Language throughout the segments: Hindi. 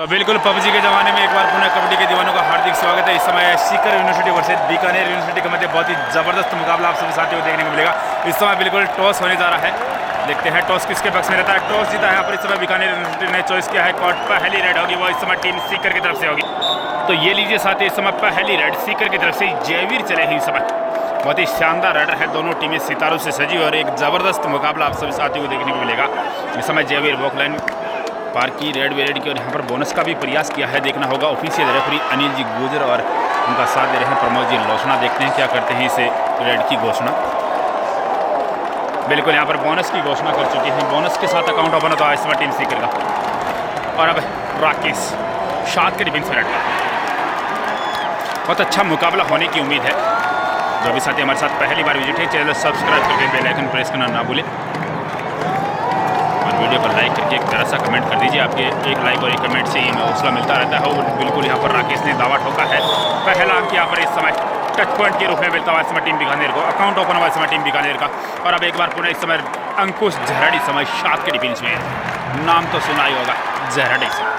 तो बिल्कुल पबजी के ज़माने में एक बार पुनः कबड्डी के दीवानों का हार्दिक स्वागत है। इस समय Sikar university versus Bikaner university के मध्य बहुत ही ज़बरदस्त मुकाबला आप सभी साथियों को देखने को मिलेगा। इस समय बिल्कुल टॉस होने जा रहा है, देखते हैं टॉस किसके पक्ष में रहता है। टॉस जीता है यहाँ पर इस समय बीकानेर यूनिवर्सिटी ने चॉइस किया है कोर्ट। पहली रेड होगी वो इस समय टीम सीकर की तरफ से होगी। तो ये लीजिए साथी, इस समय पहली रेड सीकर की तरफ से जयवीर चले हैं। इस समय बहुत ही शानदार रेडर है, दोनों टीमें सितारों से सजी और एक ज़बरदस्त मुकाबला आप सभी साथियों को देखने को मिलेगा। इस समय जयवीर वॉकलाइन पार की रेड वेरेड की और यहाँ पर बोनस का भी प्रयास किया है, देखना होगा। ऑफिशियल रेफरी अनिल जी गुजर और उनका साथ दे रहे हैं प्रमोद जी लोचना। देखते हैं क्या करते हैं इसे रेड की घोषणा। बिल्कुल यहाँ पर बोनस की घोषणा कर चुके हैं, बोनस के साथ अकाउंट ओपन होता है इस समय टीम सीकर का। और अब राकेश शाद के डिफेंस रेड का बहुत अच्छा मुकाबला होने की उम्मीद है। जो भी साथी हमारे साथ पहली बार विजिट है, चैनल सब्सक्राइब करके बेल आइकन प्रेस करना ना भूलें और वीडियो पर लाइक करके एक तरह सा कमेंट कर दीजिए। आपके एक लाइक और एक कमेंट से ही हमें हौसला मिलता रहता है। और बिल्कुल यहाँ पर राकेश ने दावा ठोका है, पहला अंक यहाँ पर इस समय टच पॉइंट के रूप में मिलता हुआ इस समय टीम बीकानेर को। अकाउंट ओपन हुआ इस समय टीम बीकानेर का। और अब एक बार पुनः इस समय अंकुश झरड़ इस समय शाद के डिफेंस में है। नाम तो सुना ही होगा झरड़ इस समय।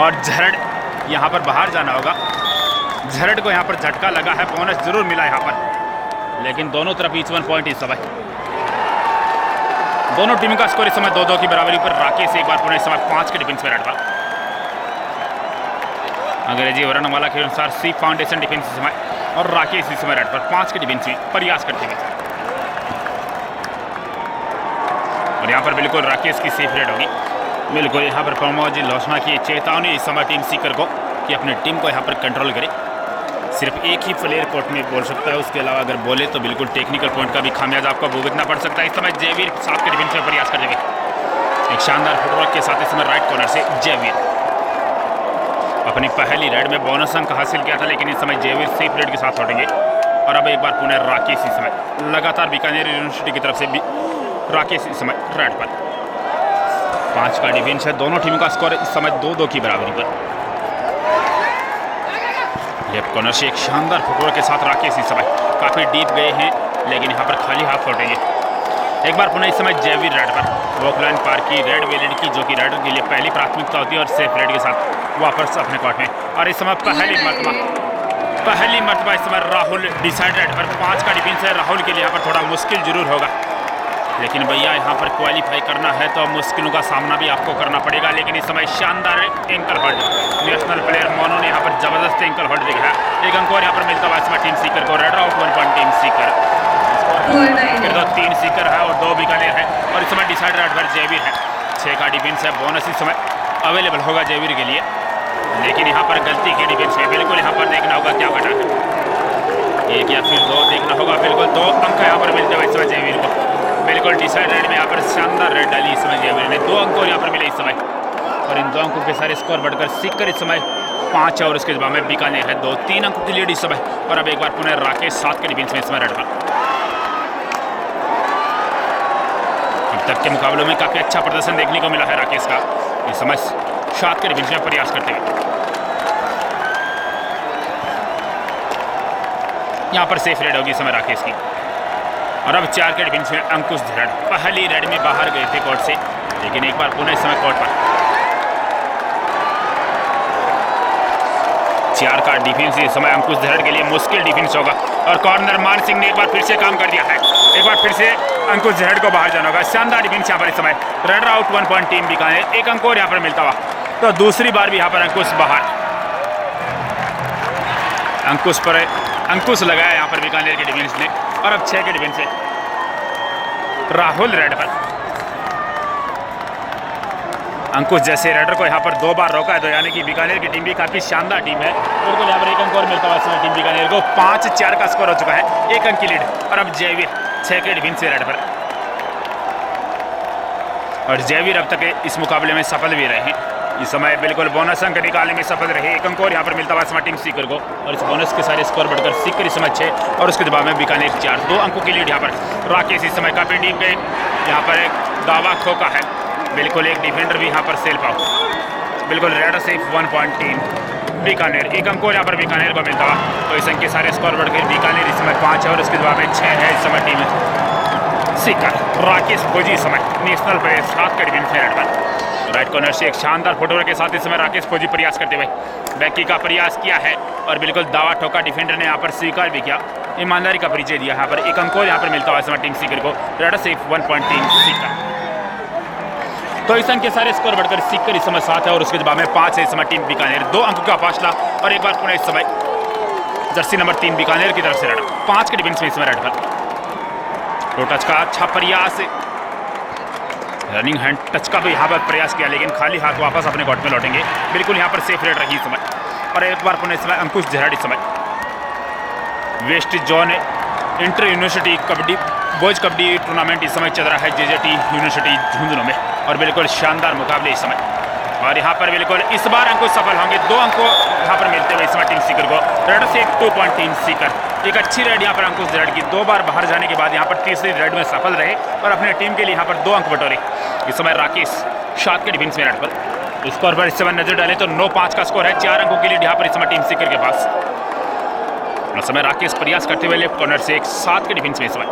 और झरड़ यहाँ पर बाहर जाना होगा। झरड़ को यहाँ पर झटका लगा है, बोनस जरूर मिला यहाँ पर, लेकिन दोनों तरफ ईच 1 पॉइंट इस समय। दोनों टीम का स्कोर इस समय 2-2 की बराबरी पर। राकेश एक बार पुनः इस समय 5 के डिफेंस में रेड पर। अंग्रेजी वर्णमाला के अनुसार सी फाउंडेशन डिफेंस इस समय और राकेश इस समय रेड पर 5 के डिफेंस में प्रयास करते हैं। और यहाँ पर बिल्कुल राकेश की सेफ रेड होगी। बिल्कुल यहाँ पर प्रमोद जी लोचना की चेतावनी इस समय टीम सीकर को कि अपनी टीम को यहाँ पर कंट्रोल करे। सिर्फ एक ही प्लेयर कोर्ट में बोल सकता है, उसके अलावा अगर बोले तो बिल्कुल टेक्निकल पॉइंट का भी खामियाजा आपको भुगतना पड़ सकता है। इस समय जयवीर 7 के डिफेंस में प्रयास कर देंगे। एक शानदार फुटवर्क के साथ इस समय राइट कॉर्नर से जयवीर अपनी पहली रेड में बोनस अंक हासिल किया था, लेकिन इस समय जयवीर सेफ रेड के साथ लौटेंगे। और अब एक बार पुनः राकेश इस समय लगातार बीकानेर यूनिवर्सिटी की तरफ से भी राकेश इस समय रेड पर 5 का डिफेंस है। दोनों टीमों का स्कोर इस समय 2-2 की बराबरी पर। लेफ्ट कॉर्नर से एक शानदार फुटवर्क के साथ राकेश इस समय काफ़ी डीप गए हैं, लेकिन यहाँ पर खाली हाथ लौटेंगे। एक बार पुनः इस समय जयवीर रेड पर वॉकलाइन पार की रेड वेलेड की, जो कि रेडर के लिए पहली प्राथमिकता होती है, और सेफ रेड के साथ वापस अपने कोर्ट में। और इस समय पहली मरतबा इस समय राहुल डिसाइड रेड पर 5 का डिफेंस है। राहुल के लिए यहाँ पर थोड़ा मुश्किल जरूर होगा, लेकिन भैया यहाँ पर क्वालिफाई करना है तो मुश्किलों का सामना भी आपको करना पड़ेगा। लेकिन इस समय शानदार ankle hold national player mono ने यहाँ पर जबरदस्त एंकल होल्ड दिखाया। एक अंक और यहाँ पर मिलता हुआ इसमें टीम सीकर को। Red out 1 point team Sikar. फिर तो 3 सीकर है और 2 बीकानेर है। और इस समय डिसाइड रेड पर जयवीर है। 6 का डिफेंस है। बोनस इस समय अवेलेबल होगा जयवीर के लिए, लेकिन यहाँ पर गलती की डिफेंस है। बिल्कुल यहाँ पर देखना होगा क्या घटा है, 1 या फिर 2 देखना होगा। बिल्कुल 2 अंक यहाँ पर मिलते हुए इस समय जयवीर को। बिल्कुल डिसाइड रेड में यहाँ पर शानदार रेड डाली इस समय जयवीर ने। 2 अंक और यहाँ पर मिले इस समय, और इन 2 अंकों के सारे स्कोर बढ़कर सीकर इस समय 5 है और उसके जवाब में बीकानेर है 2। 3 अंकों की लीड इस समय। और अब एक बार पुनः राकेश 7 के डिफेंस में इस समय रेड पर। अब तक के मुकाबलों में काफ़ी अच्छा प्रदर्शन देखने को मिला है राकेश का। इस समय 7 के डिफेंस में प्रयास करते हुए यहाँ पर सेफ रेड होगी इस समय राकेश की। और अब 4 के डिफेंस में अंकुश झरड़ पहली रेड में बाहर गए थे कोर्ट से, लेकिन एक बार पुनः इस समय कोर्ट पर 4 का डिफेंस इस समय अंकुश झरड़ के लिए मुश्किल डिफेंस होगा। और कॉर्नर मान सिंह ने एक बार फिर से काम कर दिया है। एक बार फिर से अंकुश झरड़ को बाहर जाना होगा। शानदार डिफेंस यहाँ पर इस समय। Red out 1 point team Bikaner. एक अंक और यहाँ पर मिलता हुआ, तो दूसरी बार भी यहाँ पर अंकुश बाहर। अंकुश लगाया यहाँ पर बीकानेर के डिफेंस ने। और अब 6 के डिफेंस से राहुल रेड पर। अंकुश जैसे रेडर को यहाँ पर 2 बार रोका है, तो यानी कि बीकानेर की टीम भी काफ़ी शानदार टीम है। बिल्कुल यहाँ पर 1 अंक और मिलता हुआ समय टीम बीकानेर को। 5-4 का स्कोर हो चुका है, 1 अंक की लीड। और अब जयवीर 6 के डिफेंस से रेड पर। और जयवीर अब तक इस मुकाबले में सफल भी रहे हैं। इस समय बिल्कुल बोनस अंक निकालने में सफल रहे। 1 अंक और यहाँ पर मिलता हुआ समय टीम सीकर को। और इस बोनस के सारे स्कोर बढ़कर सीकर इस समय 6 और उसके जवाब में बीकानेर 4। 2 अंकों की लीड यहाँ पर। राकेश इस समय काफ़ी डीप गए, यहाँ पर एक दावा खोका है। बिल्कुल एक डिफेंडर भी यहाँ पर सेल पाओ। बिल्कुल raider safe 1 point team Bikaner. 1 अंक और यहाँ पर बीकानेर को मिलता हुआ, तो इस अंक के सारे स्कोर बढ़कर बीकानेर इस समय 5 है और उसके जवाब में 6 है इस समय टीम। सीकर। राकेश फौजी इस समय नेशनल पे 7 के डिफेंस में रेड पर। राइट कॉर्नर से एक शानदार फुटवर्क के साथ इस समय राकेश फौजी प्रयास करते हुए बैकी का प्रयास किया है और बिल्कुल दावा ठोका। डिफेंडर ने यहाँ पर स्वीकार भी किया, ईमानदारी का परिचय दिया। यहाँ पर एक अंक यहाँ पर मिलता हुआ इस समय टीम सीकर को। रेडर से 1.3 सीकर। तो इस अंक के सारे स्कोर बढ़कर सीकर इस समय 7 है और उसके जवाब में 5 है इस समय टीम बीकानेर। 2 अंकों का फासला और एक बार पुनः इस समय जर्सी नंबर 3 बीकानेर की तरफ से रेड 5 के डिफेंस में इस समय रेड पर। लो टच का अच्छा प्रयास, रनिंग हैंड टच का भी यहाँ पर प्रयास किया लेकिन खाली हाथ वापस अपने कोर्ट में लौटेंगे। बिल्कुल यहाँ पर सेफ रेड रही इस समय और एक बार पुनः इस समय अंकुश जहराड इस समय west zone inter university kabaddi boys kabaddi tournament इस समय चल रहा है जेजेटी यूनिवर्सिटी झुंझुनू में और बिल्कुल शानदार मुकाबले इस समय। और यहाँ पर बिल्कुल इस बार अंकुश सफल होंगे। 2 अंक यहाँ पर मिलते हुए इस समय टीम सीकर को। रेड से 2.3 सीकर। एक अच्छी रेड यहाँ पर अंकुश जहराड की 2 बार बाहर जाने के बाद यहाँ पर तीसरी रेड में सफल रहे और अपने टीम के लिए यहाँ पर 2 अंक बटोरे। इस समय राकेश 7 के डिफेंस में रेड पर। स्कोर पर इस समय नजर डालें तो 9-5 का स्कोर है। 4 अंकों के लिए यहाँ पर इस समय टीम सीकर के पास। इस समय राकेश प्रयास करते हुए लेफ्ट कॉर्नर से एक 7 के डिफेंस में इस समय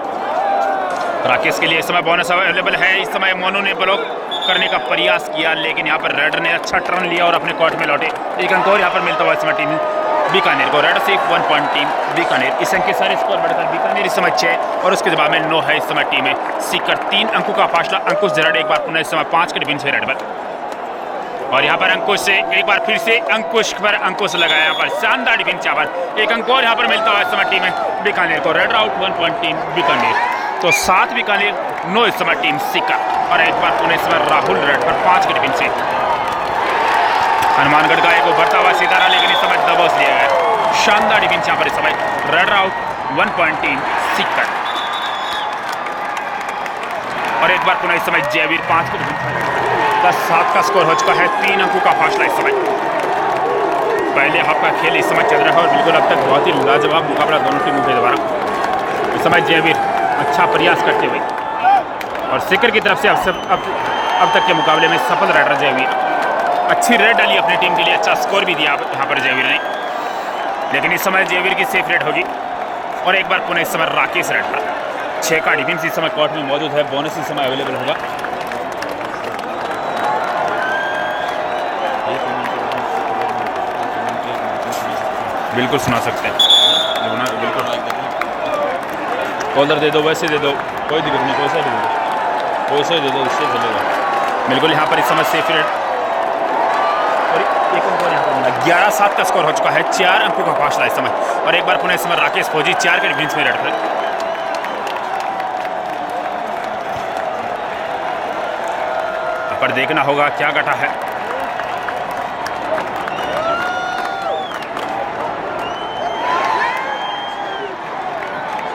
राकेश के लिए इस समय बोनस अवेलेबल है। इस समय मोनू ने ब्लॉक करने का प्रयास किया लेकिन यहाँ पर रेडर ने अच्छा टर्न लिया और अपने कोर्ट में लौटे। एक अंक और यहाँ पर मिलता हुआ इस समय टीम बीकानेर को। रेडर से 1.3 बीकानेर। इस अंक के सारे स्कोर बढ़कर बीकानेर इस समय 6 और उसके जवाब में 9 है इस समय टीम में सीकर। 3 अंकों का फासला। अंकुश जहराड एक बार पुनः इस समय 5 के डिफेंस में रेड पर और यहाँ पर अंकुश से एक बार फिर से अंकुश पर अंकुश लगाया। यहाँ पर शानदार डिफेंस। यहाँ पर एक अंक और यहाँ पर मिलता हुआ इस समय टीम में बीकानेर को। Raider out 1.3 Bikaner. तो 7 बीकानेर 9 इस समय टीम सीकर और एक बार पुनः इस समय राहुल रेड पर 5 के डिफेंस से। हनुमानगढ़ का एक उभरता हुआ सितारा लेकिन इस समय दबोच लिया गया। शानदार डिफेंस यहाँ पर इस समय। रेडर आउट 1.3 सीकर और एक बार पुनः इस समय जयवीर 5 के डिफेंस 7 का स्कोर हो चुका है। 3 अंकों का फासला इस समय। पहले हाफ का खेल इस समय चल रहा है और बिल्कुल अब तक बहुत ही लाजवाब मुकाबला दोनों टीमों के द्वारा। इस समय जयवीर अच्छा प्रयास करते हुए और सीकर की तरफ से अब तक के मुकाबले में सफल रेडर जयवीर। अच्छी रेड डाली अपनी टीम के लिए, अच्छा स्कोर भी दिया यहाँ पर जयवीर ने लेकिन इस समय जयवीर की सेफ रेड होगी और एक बार पुनः इस समय राकेश रेड पर। 6 का डिफेंस इस समय कोर्ट में मौजूद है। बोनस इस समय अवेलेबल होगा। बिल्कुल सुना सकते हैं, बिल्कुल कॉलर दे दो, वैसे दे दो, कोई दिक्कत नहीं, पैसा दे दो, पैसा दे दो, इससे चलेगा। बिल्कुल यहाँ पर इस समय सेफ रेड और एक अंक यहाँ पर 11-7 का स्कोर हो चुका है। 4 अंकों का फासला इस समय और एक बार पुनः इस समय राकेश फौजी 4 के डिफेंस में रेड पर। पर देखना होगा क्या घटा है।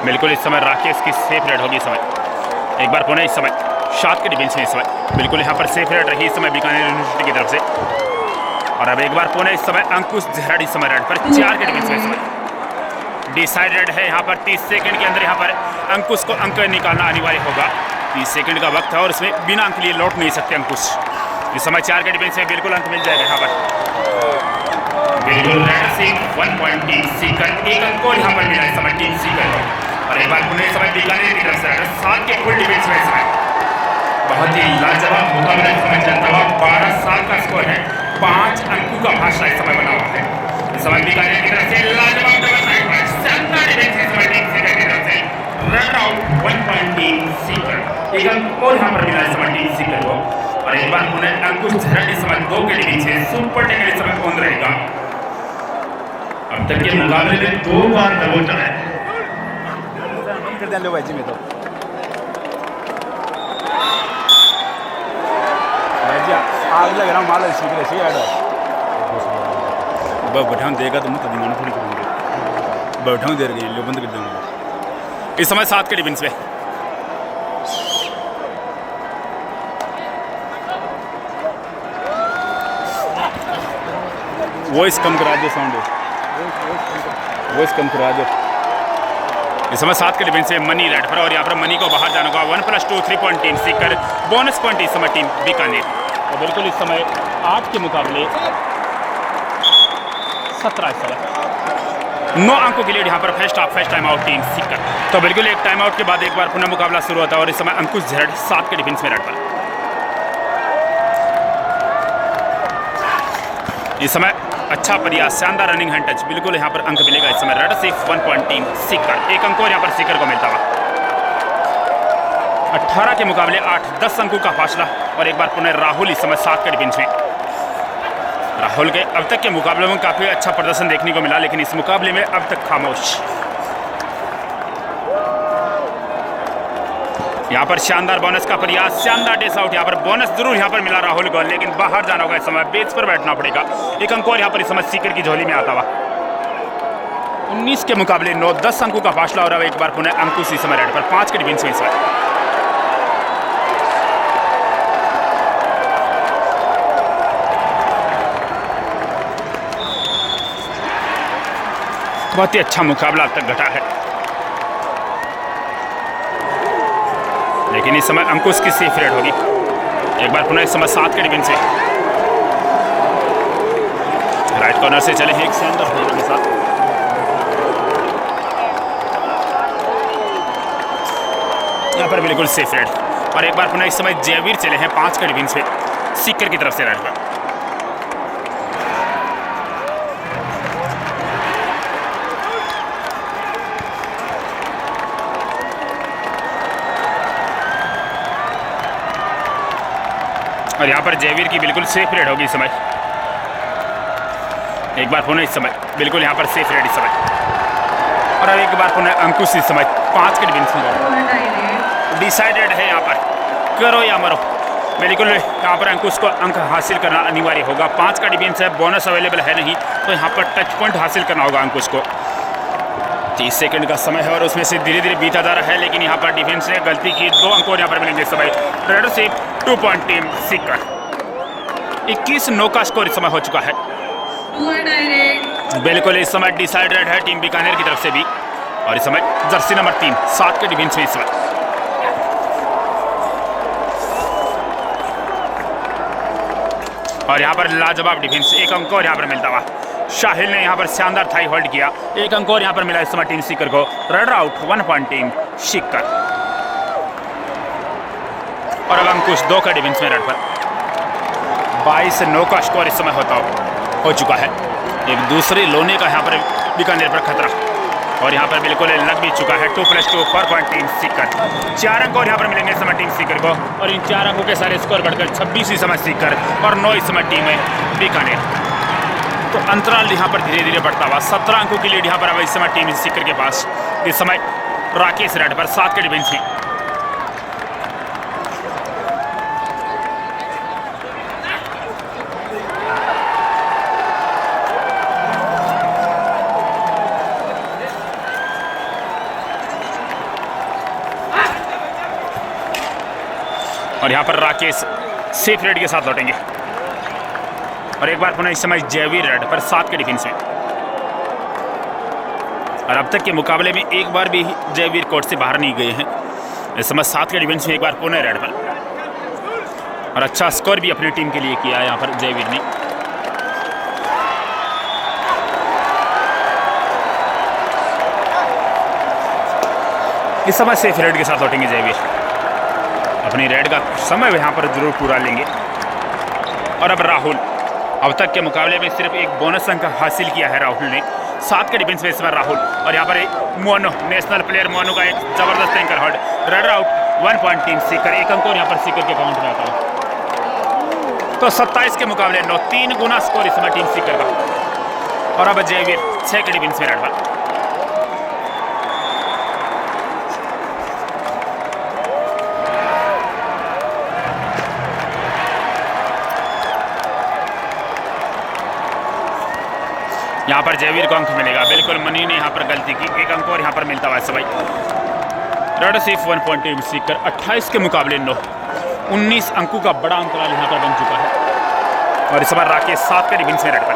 बिल्कुल इस समय राकेश की सेफ रेड होगी इस समय। एक बार पुनः इस समय 7 के डिफेंस में इस समय बिल्कुल यहाँ पर सेफ रेड रही इस समय बीकानेर यूनिवर्सिटी की तरफ से और अब एक बार पुनः इस समय अंकुश जहराड इस समय रेड पर 4 के डिफेंस में इस समय डिसाइडेड है। यहाँ पर 30 सेकंड के अंदर यहाँ पर अंकुश को अंक निकालना अनिवार्य होगा। 30 सेकंड का वक्त है और इसमें बिना अंक लिए लौट नहीं सकते अंकुश। इस समय 4 के डिफेंस में बिल्कुल अंक मिल जाएगा यहाँ पर। बिल्कुल रेड से 1.3 सीकर। एक अंक और यहाँ पर मिला इस समय टीम सीकर और एक बार पुनः इस समय बीकानेर की तरफ से 7 के फुल डिफेंस में इस समय बहुत ही लाजवाब मुकाबला इस समय चलता हुआ। 12-7 का स्कोर है। 5 अंकों का फासला इस समय बना हुआ है। इस समय बीकानेर की तरफ से लाजवाब शानदार डिफेंस इस समय टीम सीकर की तरफ से। Run out 1.3 Sikar. एक अंक और यहाँ पर मिला इस समय टीम सीकर को और एक बार पुनः अंकुश जहराड इस समय 2 के डिफेंस से सुपर टेकर इस समय कौन रहेगा। अब तक के मुकाबले में 2 बार दबोचा है। लो भाई जी में तो आग लग रहा माल इसी के लिए बैठा देगा तो मैं तभी मन थोड़ी करूँगी। बैठा देर गई लो बंद कर दूँगा। इस समय 7 के डिफेंस पे वॉइस कम करा दो, साउंड वॉइस कम करा दो। इस समय 7 के डिफेंस से मनी रेड पर और यहाँ पर मनी को बाहर जाने का 1+2 3.3 सीकर। बोनस पॉइंट इस समय टीम बीकानेर और बिल्कुल इस समय 8 के मुकाबले 17 इस समय 9 अंकों की लीड यहाँ पर first time out team Sikar. तो बिल्कुल एक टाइम आउट के बाद एक बार पुनः मुकाबला शुरू होता है और इस समय अंकुश झरड़ 7 के डिफेंस में रेड पर। इस समय अच्छा प्रयास, शानदार रनिंग हैंड टच, बिल्कुल यहाँ पर अंक मिलेगा इस समय रेड सिर्फ 1 पॉइंट टीम सीकर। एक अंक और यहाँ पर सीकर को मिलता हुआ। 18 के मुकाबले 8-10 अंकों का फासला और एक बार पुनः राहुल इस समय 7 के डिफेंस में। राहुल के अब तक के मुकाबले में काफ़ी अच्छा प्रदर्शन देखने को मिला, लेकिन इस मुकाबले में अब तक खामोश। यहाँ पर शानदार बोनस का प्रयास, शानदार डिश आउट। यहाँ पर बोनस जरूर यहाँ पर मिला राहुल को, लेकिन बाहर जाना होगा इस समय, बेंच पर बैठना पड़ेगा। एक अंक और यहाँ पर इस समय सीकर की झोली में आता हुआ। 19 के मुकाबले 9-10 अंकों का फासला और अब एक बार पुनः अंकुश इस समय रेड पर 5 के डिफेंस में इस समय। बहुत ही अच्छा मुकाबला अब तक घटा है, लेकिन इस समय अंकुश की सेफ रेड होगी। एक बार पुनः इस समय 7 के डिफेंस से राइट कॉर्नर से चले हैं एक शानदार फेवर के साथ। यहाँ पर बिल्कुल सेफ रेड और एक बार पुनः इस समय जयवीर चले हैं 5 के डिफेंस पे सीकर की तरफ से रेड पर। और यहाँ पर जयवीर की बिल्कुल सेफ रेड होगी इस समय। एक बार पुनः इस समय बिल्कुल यहाँ पर सेफ रेड इस समय और अब एक बार पुनः अंकुश इस समय 5 के डिफेंस में। डिसाइडेड है यहाँ पर, करो या मरो। बिल्कुल यहाँ पर अंकुश को अंक हासिल करना अनिवार्य होगा। 5 का डिफेंस है, बोनस अवेलेबल है नहीं, तो यहाँ पर टच पॉइंट हासिल करना होगा अंकुश को। 30 सेकंड का समय है और उसमें से धीरे धीरे बीता जा रहा है, लेकिन यहाँ पर डिफेंस ने गलती की। 2 अंक और यहाँ पर मिलेंगे इस समय रेड से 2 पॉइंट टीम सीकर। 21-9 का स्कोर इस समय हो चुका है। बिल्कुल इस समय डिसाइडेड है टीम बीकानेर की तरफ से भी और इस समय जर्सी नंबर 3 7 के डिफेंस में इस समय। और यहाँ पर लाजवाब डिफेंस, एक अंक और यहाँ पर मिलता हुआ। शाहिल ने यहाँ पर शानदार थाई होल्ड किया, एक अंक और यहाँ पर मिला इस समय टीम सीकर को। Red out 1 point team Sikar. और अब अंकुश 2 का डिफेंस में रेड पर। 22-9 का स्कोर इस समय हो चुका है। एक दूसरे लोने का यहाँ पर बीकानेर पर खतरा और यहाँ पर बिल्कुल लग भी चुका है। 2+2 4 पॉइंट टीम सीकर। 4 अंक और यहाँ पर मिलेंगे इस समय टीम सीकर को और इन 4 अंकों के सारे स्कोर बढ़कर 26 इस समय सीकर और 9 इस समय टीम है बीकानेर। तो अंतराल यहाँ पर धीरे धीरे बढ़ता हुआ। 17 अंकों की लीड यहाँ पर अब इस समय टीम सीकर के पास। इस समय राकेश रेड पर 7 के डिफेंस में। और यहाँ पर राकेश सेफ रेड के साथ लौटेंगे और एक बार पुनः इस समय जयवीर रेड पर 7 के डिफेंस में। और अब तक के मुकाबले में एक बार भी जयवीर कोर्ट से बाहर नहीं गए हैं। इस समय 7 के डिफेंस में एक बार पुनः रेड पर और अच्छा स्कोर भी अपनी टीम के लिए किया यहाँ पर जयवीर ने। इस समय सेफ रेड के साथ लौटेंगे जयवीर। अपनी रेड का समय यहाँ पर जरूर पूरा लेंगे। और अब राहुल, अब तक के मुकाबले में सिर्फ एक बोनस अंक हासिल किया है राहुल ने। 7 के डिफेंस में इस बार राहुल और यहाँ पर एक मोनो, नेशनल प्लेयर मोनो का एक जबरदस्त anchor hold. Red out 1 point team Sikar. एक अंक और यहाँ पर सीकर के अकाउंट में आता है। तो 27 के मुकाबले 9, 3 गुना स्कोर इस समय टीम सीकर का। और अब जयवीर 6 के डिफेंस में रेड पर। यहाँ पर जयवीर को अंक मिलेगा। बिल्कुल मनी ने यहाँ पर गलती की, एक अंक और यहाँ पर मिलता हुआ है भाई। रेड सिर्फ 1 पॉइंट टीम सीकर। 28 के मुकाबले 9, 19 अंकों का बड़ा अंतराल यहाँ पर बन चुका है। और इस बार राकेश 7 के डिफेंस में रेड पर।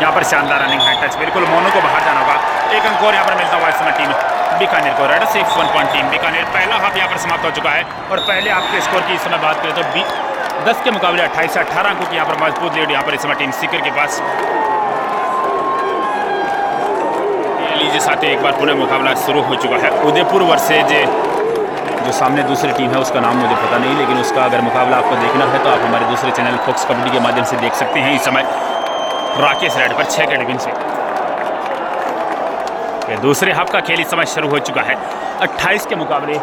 यहाँ पर शानदार रनिंग हैंड टच, बिल्कुल मोनो को बाहर जाना होगा। एक अंक और यहाँ पर मिलता हुआ इस समय टीम बीकानेर को। रेड सिर्फ 1 पॉइंट टीम बीकानेर। पहला हाफ यहाँ पर समाप्त हो चुका है और पहले हाफ के स्कोर की इस समय बात करें तो 10 के मुकाबले 28 से 18 अंकों की यहाँ पर मजबूत लीड यहाँ पर इस समय टीम सीकर के पास। लीजिए साथियों, एक बार पुनः मुकाबला शुरू हो चुका है। उदयपुर वर्सेज जो सामने दूसरी टीम है उसका नाम मुझे पता नहीं, लेकिन उसका अगर मुकाबला आपको देखना है तो आप हमारे दूसरे चैनल फॉक्स कबड्डी के माध्यम से देख सकते हैं। इस समय राकेश रेड पर 6 के डिफेंस से दूसरे हाफ का खेल इस समय शुरू हो चुका है। 28 के मुकाबले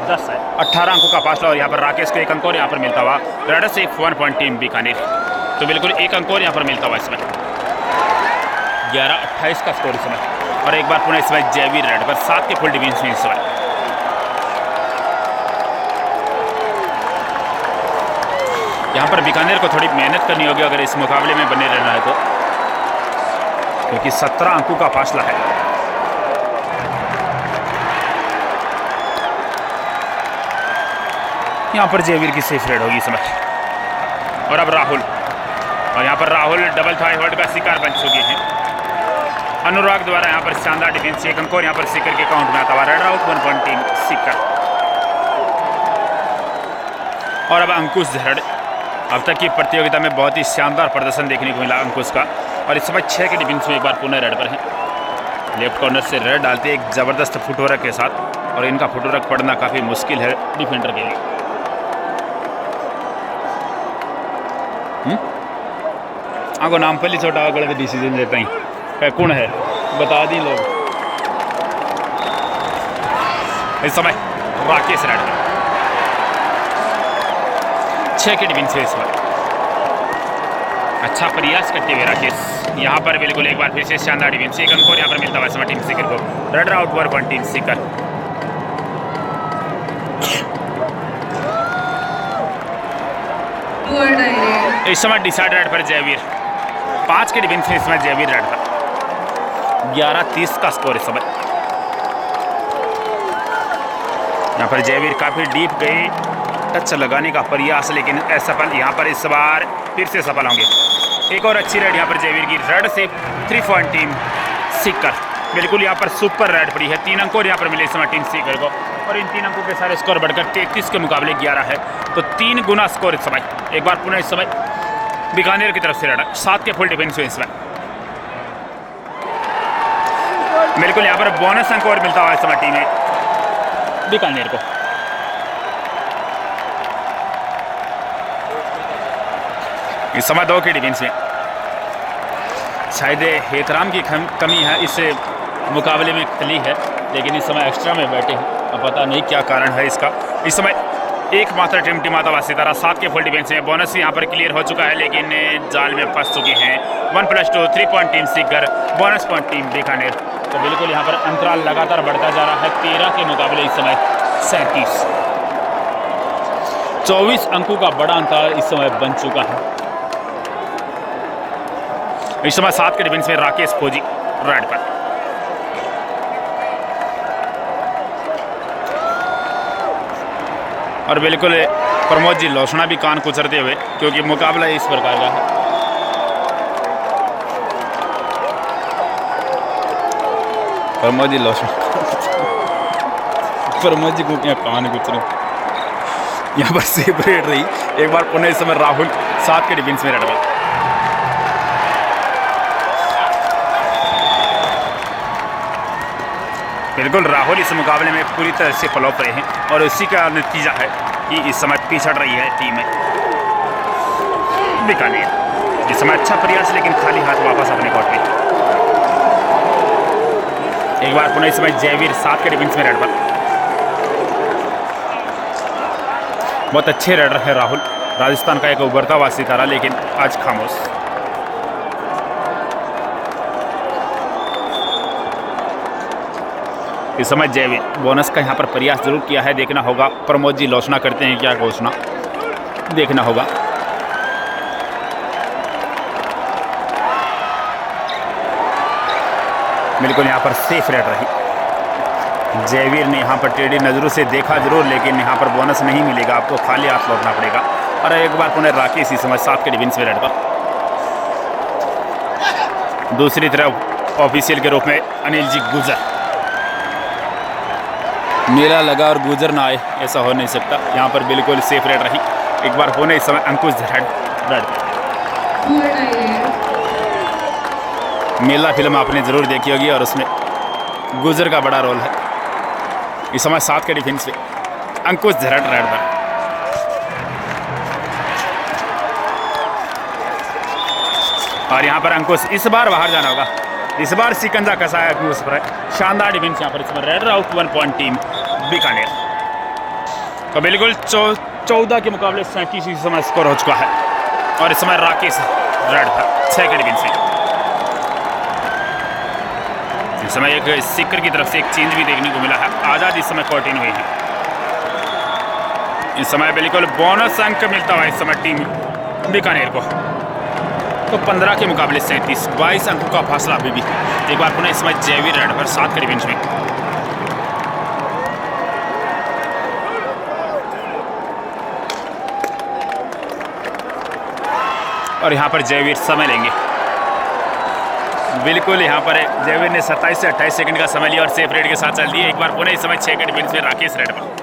10 है, 18 अंकों का फासला और यहाँ पर राकेश को 1 अंक और यहाँ पर मिलता हुआ रेडर से 1 पॉइंट टीम बीकानेर। तो बिल्कुल 1 अंक और यहाँ पर मिलता हुआ इसमें 11-28 का स्कोर इस समय। और एक बार पुनः इस समय जयवीर रेड पर 7 के फुल डिफेंस में इस समय। यहाँ पर बीकानेर को थोड़ी मेहनत करनी होगी अगर इस मुकाबले में बने रहना है तो, क्योंकि 17 अंकों का फासला है। यहाँ पर जयवीर की सेफ रेड होगी इस समय। और अब राहुल, और यहाँ पर राहुल डबल थाई होल्ड का शिकार बन चुके हैं। अनुराग द्वारा यहाँ पर शानदार डिफेंस, 1 अंक और यहाँ पर सीकर के काउंट में आता हुआ red out 1 point team Sikar. और अब अंकुश झरड़, अब तक की प्रतियोगिता में बहुत ही शानदार प्रदर्शन देखने को मिला अंकुश का। और इस समय 6 के डिफेंस में एक बार पुनः रेड पर है। लेफ्ट कॉर्नर से रेड डालते एक ज़बरदस्त फुटवर्क के साथ, और इनका फुटवर्क पड़ना काफ़ी मुश्किल है डिफेंडर के लिए। आगो नाम पहले छोटा अगले डिसीजन लेते हैं कौन है बता दी लोग। इस समय राकेश रेड 6 के डिफेंस है इस समय। अच्छा प्रयास करते हुए राकेश यहाँ पर बिल्कुल एक बार फिर से शानदार डिफेंस, 1 अंक और यहाँ पर मिलता हुआ समय टीम सीकर को। Red out 1 point team Sikar. इस समय डिसाइड रेड पर जयवीर 5 के डिफेंस में इस समय जयवीर रेड था। 11-30 का स्कोर इस समय। यहाँ पर जयवीर काफ़ी डीप गए, टच लगाने का प्रयास लेकिन असफल। यहाँ पर इस बार फिर से सफल होंगे। एक और अच्छी रेड यहाँ पर जयवीर की, रेड से 3 पॉइंट टीम सीकर। बिल्कुल यहाँ पर सुपर रेड पड़ी है। 3 अंक और यहाँ पर मिले इस समय टीम सीकर को। और इन 3 अंकों के सारे स्कोर बढ़कर 33 के मुकाबले 11 है, तो 3 गुना स्कोर इस समय। एक बार पुनः इस समय बीकानेर की तरफ से रेड 7 के फुल डिफेंस में इस समय। बिल्कुल यहाँ पर बोनस अंक और मिलता हुआ इस समय टीम है बीकानेर को। इस समय 2 के डिफेंस में शायद हेतराम की कमी है इस मुकाबले में खली है, लेकिन इस समय एक्स्ट्रा में बैठे हैं। अब पता नहीं क्या कारण है इसका। इस समय एकमात्र टीम टीमाता हुआ सितारा 7 के फुल डिफेंस में। बोनस यहाँ पर क्लियर हो चुका है लेकिन जाल में फंस चुके हैं। 1+2 3 point team Sikar, bonus point team Bikaner. तो बिल्कुल यहाँ पर अंतराल लगातार बढ़ता जा रहा है। 13 के मुकाबले इस समय 37, 24 अंकों का बड़ा अंतराल इस समय बन चुका है। इस समय 7 के डिफेंस में राकेश फौजी रेड पर। और बिल्कुल प्रमोद जी लोसना भी कान कुचरते हुए, क्योंकि मुकाबला इस प्रकार का है। प्रमोद जी लोसना प्रमोद जी को क्या कान कुचरे यहाँ पर सेपरेट रही। एक बार पुनः इस समय राहुल 7 के डिफेंस में रेड पर। बिल्कुल राहुल इस मुकाबले में पूरी तरह से फ्लॉप रहे हैं और उसी का नतीजा है कि इस समय पिछड़ रही है टीम बीकानेर। इस समय अच्छा प्रयास लेकिन खाली हाथ वापस अपने कोर्ट पे। एक बार पुनः इस समय जयवीर 7 के डिफेंस में रेड पर। बहुत अच्छे रेडर है राहुल, राजस्थान का एक उभरता हुआ सितारा, लेकिन आज खामोश। इस समय जयवीर बोनस का यहाँ पर प्रयास जरूर किया है, देखना होगा प्रमोद जी लोचना करते हैं क्या घोषणा, देखना होगा। बिल्कुल यहाँ पर सेफ रेड रही। जयवीर ने यहाँ पर टेढ़ी नज़रों से देखा जरूर, लेकिन यहाँ पर बोनस नहीं मिलेगा, आपको खाली हाथ लौटना पड़ेगा। और एक बार पुनः राकेश इस समय 7 के डिफेंस में रेड पर। दूसरी तरफ ऑफिशियल के रूप में अनिल जी गुजर। मेला लगा और गुजर ना आए, ऐसा हो नहीं सकता। यहाँ पर बिल्कुल सेफ रेड रही। एक बार पुणे इस समय अंकुश रेड। मेला फिल्म आपने ज़रूर देखी होगी और उसमें गुजर का बड़ा रोल है। इस समय 7 के डिफेंस पे अंकुश रेड पर। और यहाँ पर अंकुश इस बार बाहर जाना होगा, इस बार सिकंजा कसा है अंकुश पर। शानदार डिफेंस यहाँ पर इस बार। Raid out 1 point team Bikaner. तो बिल्कुल 14 के मुकाबले 37 इस समय स्कोर हो चुका है। और इस समय राकेश रेड पर 6 के डिफेंस पे। इस समय एक सिक्कर की तरफ से एक चेंज भी देखने को मिला है। आज़ाद इस समय 14 हुए हैं। इस समय बिल्कुल बोनस अंक मिलता हुआ इस समय टीम बीकानेर को। तो 15 के मुकाबले 37, 22 अंकों का फासला अभी भी। एक बार पुनः इस समय जयवीर रेड पर 7 के डिफेंस में। और यहाँ पर जयवीर समय लेंगे। बिल्कुल यहाँ पर जयवीर ने 27 से 28 सेकंड का समय लिया और सेफ रेड के साथ चल दिए। एक बार पुनः इस समय 6 के डिफेंस में राकेश रेड पर।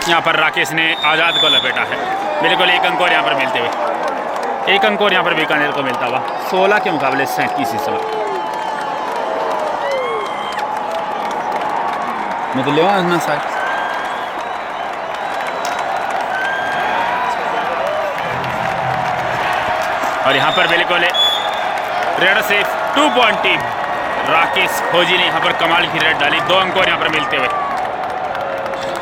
यहाँ पर राकेश ने आज़ाद को लपेटा है। बिल्कुल 1 अंक और यहाँ पर मिलते हुए 1 अंक और यहाँ पर बीकानेर को मिलता हुआ 16 के मुकाबले 37 इस समय। मैं तो ले ना साहब। और यहाँ पर बिल्कुल रेड से 2 पॉइंट टीम राकेश खोजी ने यहाँ पर कमाल की रेड डाली। 2 अंक और यहाँ पर मिलते हुए।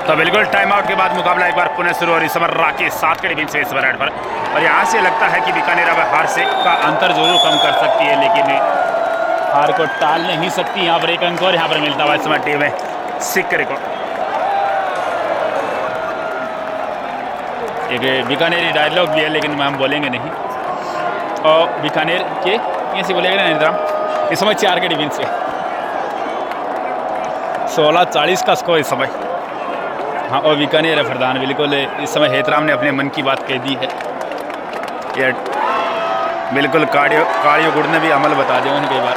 तो बिल्कुल टाइम आउट के बाद मुकाबला एक बार पुनः शुरू। और इस बार राकेश 7 के डिफेंस में इस बार रेड पर। और यहाँ से लगता है कि बीकानेर अब हार से का अंतर जरूर कम कर सकती है, लेकिन हार को टाल नहीं सकती। यहाँ पर 1 अंक और यहाँ पर मिलता हुआ इस समय टीम है सिक्कर को। एक बीकानेरी डायलॉग भी है लेकिन हम बोलेंगे नहीं। और बीकानेर के ऐसे बोलेगा ना इस समय 4 के डिफेंस से 16-40 का स्कोर इस समय। हाँ, और बीकानेर है फरदान। बिल्कुल इस समय हेतराम ने अपने मन की बात कह दी है। ये बिल्कुल कार्डियो गुड ने भी अमल बता दिया उन्हें कई बार।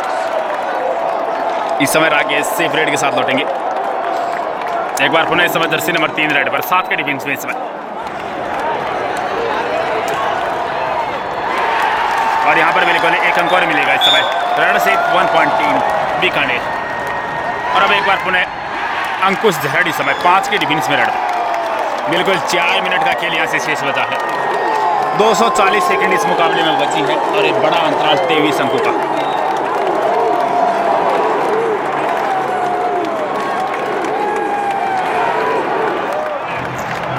इस समय राकेश सेफ रेड के साथ लौटेंगे। एक बार पुनः इस समय जर्सी नंबर 3 रेड पर 7 के डिफेंस में इस समय। और यहाँ पर बिल्कुल 1 अंक और मिलेगा इस समय। रेड से 1 पॉइंट टीम बीकानेर। और अब एक बार पुनः अंकुश झरड़ इस समय 5 के डिफेंस में रेड पर। बिल्कुल 4 मिनट का खेल यहाँ से शेष बचा है। 240 सेकंड इस मुकाबले में बची है और एक बड़ा अंतराल 23 अंकों का।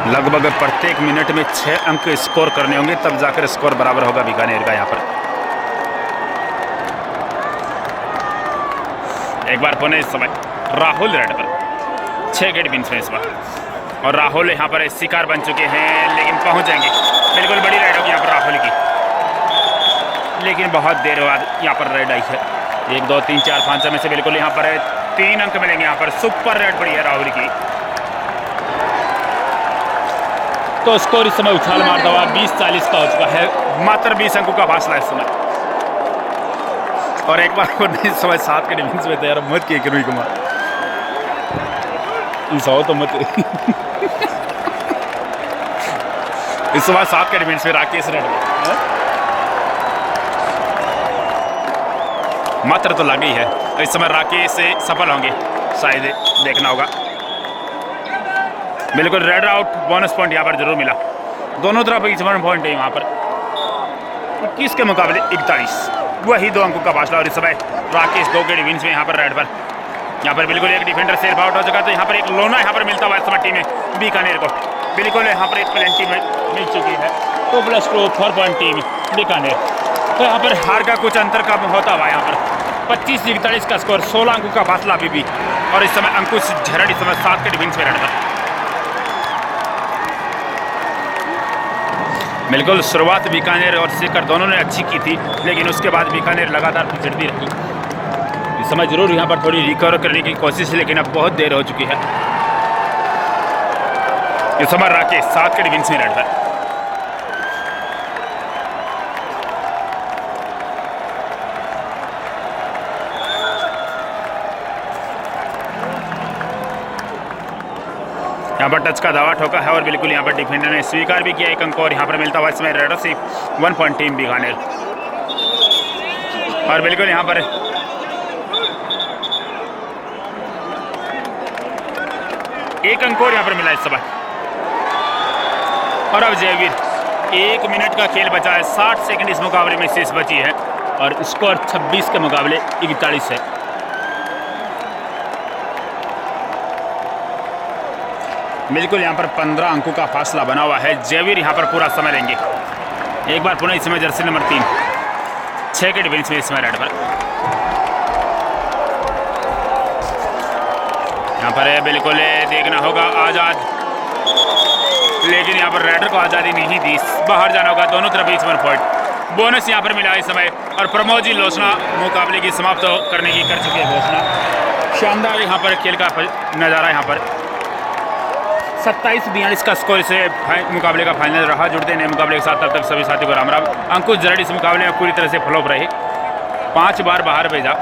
लगभग प्रत्येक मिनट में 6 अंक स्कोर करने होंगे, तब जाकर स्कोर बराबर होगा बीकानेर का। यहाँ पर एक बार पुनः इस समय राहुल रेड पर 6 के डिफेंस में इस बार। और राहुल यहाँ पर शिकार बन चुके हैं लेकिन पहुँच जाएंगे। बिल्कुल बड़ी रेड होगी यहाँ पर राहुल की, लेकिन बहुत देर बाद यहाँ पर रेड आई है। 1 2 3 4 5 में से बिल्कुल यहाँ पर 3 अंक मिलेंगे। यहाँ पर सुपर रेड पड़ी है राहुल की। तो स्कोर इस समय उछाल मारता हुआ 20-40 का हो चुका है। मात्र 20 अंकों का फासला इस समय। और एक बार इस समय 7 के डिफेंस में तैयार मत किए किरोही कुमार सौ तो मत इस समय 7 के डिफेंस में राकेश रेड मात्र तो लगी है। इस समय राकेश से सफल होंगे शायद, देखना होगा। बिल्कुल रेड आउट बोनस पॉइंट यहाँ पर जरूर मिला। दोनों तरफ 1 पॉइंट है यहाँ पर। 21 के मुकाबले 41, वही 2 अंकों का फासला। और इस समय राकेश 2 के डिफेंस में यहाँ पर रेड पर। यहाँ पर बिल्कुल एक डिफेंडर सेल्फ आउट हो चुका, तो यहाँ पर एक लोना यहाँ पर मिलता हुआ इस समय टीम है बीकानेर को। बिल्कुल यहाँ पर एक पेनल्टी मिल चुकी है। 2+2 4 पॉइंट टीम बीकानेर। तो यहाँ पर हार का कुछ अंतर कम होता हुआ यहाँ पर 25-41 का स्कोर, 16 अंकों का फासला अभी भी। और इस समय अंकुश झरड़ इस समय 7 के डिफेंस में रेड पर। बिल्कुल शुरुआत बीकानेर और सीकर दोनों ने अच्छी की थी, लेकिन उसके बाद बीकानेर लगातार पिछड़ती रही। इस समय जरूर यहाँ पर थोड़ी रिकवर करने की कोशिश है, लेकिन अब बहुत देर हो चुकी है। इस समय राकेश 7 के डिफेंस में रेड पर। यहाँ पर टच का दावा ठोका है और बिल्कुल यहाँ पर डिफेंडर ने स्वीकार भी किया 1 अंक और यहाँ पर मिलता हुआ इसमें रेडर से 1 पॉइंट टीम बीकानेर। और बिल्कुल यहाँ पर एक अंक और यहाँ पर मिला इस समय। और अब जयवीर 1 मिनट का खेल बचा है, 60 सेकंड इस मुकाबले में शेष बची है और स्कोर 26 के मुकाबले 41 है। बिल्कुल यहाँ पर 15 अंकों का फासला बना हुआ है। जयवीर यहाँ पर पूरा समय लेंगे। एक बार पुनः इस समय जर्सी नंबर 3 6 के डिफेंस में इसमें रेड पर। यहाँ पर बिल्कुल देखना होगा आज़ाद, लेकिन यहाँ पर रेडर को आज़ादी नहीं दी, बाहर जाना होगा। दोनों तरफ 1 पॉइंट बोनस यहाँ पर मिला इस समय। और प्रमोद जी लोचना मुकाबले की समाप्त करने की कर चुके हैं घोषणा। शानदार यहाँ पर खेल का नज़ारा। यहाँ पर 27-42 का स्कोर इसे मुकाबले का फाइनल रहा। जुड़ते नए मुकाबले के साथ तब तक सभी साथियों को राम राम। अंकुश जरड़ इस मुकाबले में पूरी तरह से फ्लॉप रहे, 5 बार बाहर भेजा।